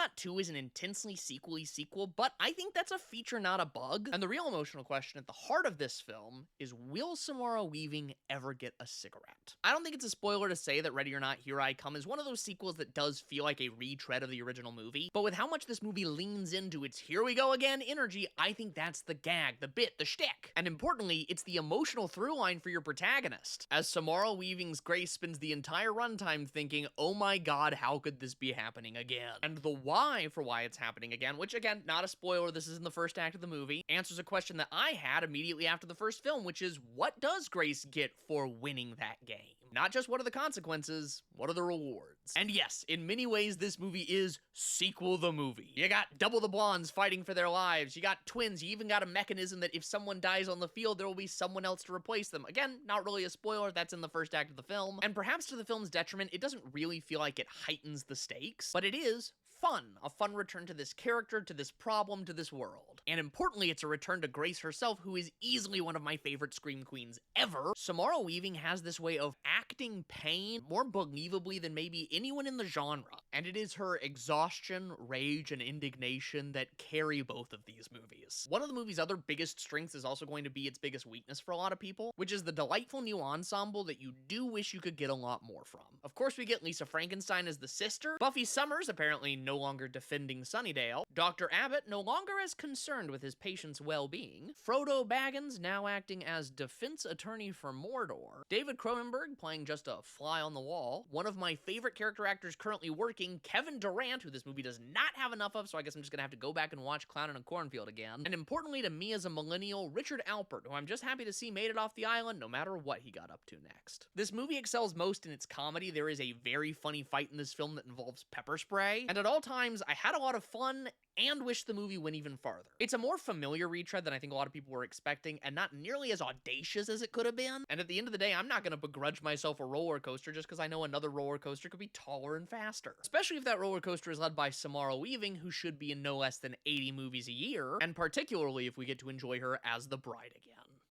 not 2 is an intensely sequel-y sequel, but I think that's a feature, not a bug. And the real emotional question at the heart of this film is, will Samara Weaving ever get a cigarette? I don't think it's a spoiler to say that Ready or Not, Here I Come is one of those sequels that does feel like a retread of the original movie, but with how much this movie leans into its here we go again energy, I think that's the gag, the bit, the shtick. And importantly, it's the emotional through line for your protagonist, as Samara Weaving's Grace spends the entire runtime thinking, oh my god, how could this be happening again? And the why for why it's happening again, which again, not a spoiler, this is in the first act of the movie, answers a question that I had immediately after the first film, which is, what does Grace get for winning that game? Not just what are the consequences, what are the rewards? And yes, in many ways, this movie is sequel the movie. You got double the blondes fighting for their lives, you got twins, you even got a mechanism that if someone dies on the field, there will be someone else to replace them. Again, not really a spoiler, that's in the first act of the film. And perhaps to the film's detriment, it doesn't really feel like it heightens the stakes, but it is fun. A fun return to this character, to this problem, to this world. And importantly, it's a return to Grace herself, who is easily one of my favorite Scream Queens ever. Samara Weaving has this way of acting pain more believably than maybe anyone in the genre. And it is her exhaustion, rage, and indignation that carry both of these movies. One of the movie's other biggest strengths is also going to be its biggest weakness for a lot of people, which is the delightful new ensemble that you do wish you could get a lot more from. Of course, we get Lisa Frankenstein as the sister, Buffy Summers apparently no longer defending Sunnydale, Dr. Abbott no longer as concerned with his patient's well-being, Frodo Baggins now acting as defense attorney for Mordor, David Cronenberg playing just a fly on the wall, one of my favorite character actors currently working, Kevin Durant, who this movie does not have enough of, so I guess I'm just gonna have to go back and watch Clown in a Cornfield again, and importantly to me as a millennial, Richard Alpert, who I'm just happy to see made it off the island no matter what he got up to next. This movie excels most in its comedy. There is a very funny fight in this film that involves pepper spray, and at all times, I had a lot of fun and wish the movie went even farther. It's a more familiar retread than I think a lot of people were expecting, and not nearly as audacious as it could have been. And at the end of the day, I'm not gonna begrudge myself a roller coaster just because I know another roller coaster could be taller and faster. Especially if that roller coaster is led by Samara Weaving, who should be in no less than 80 movies a year, and particularly if we get to enjoy her as the bride again.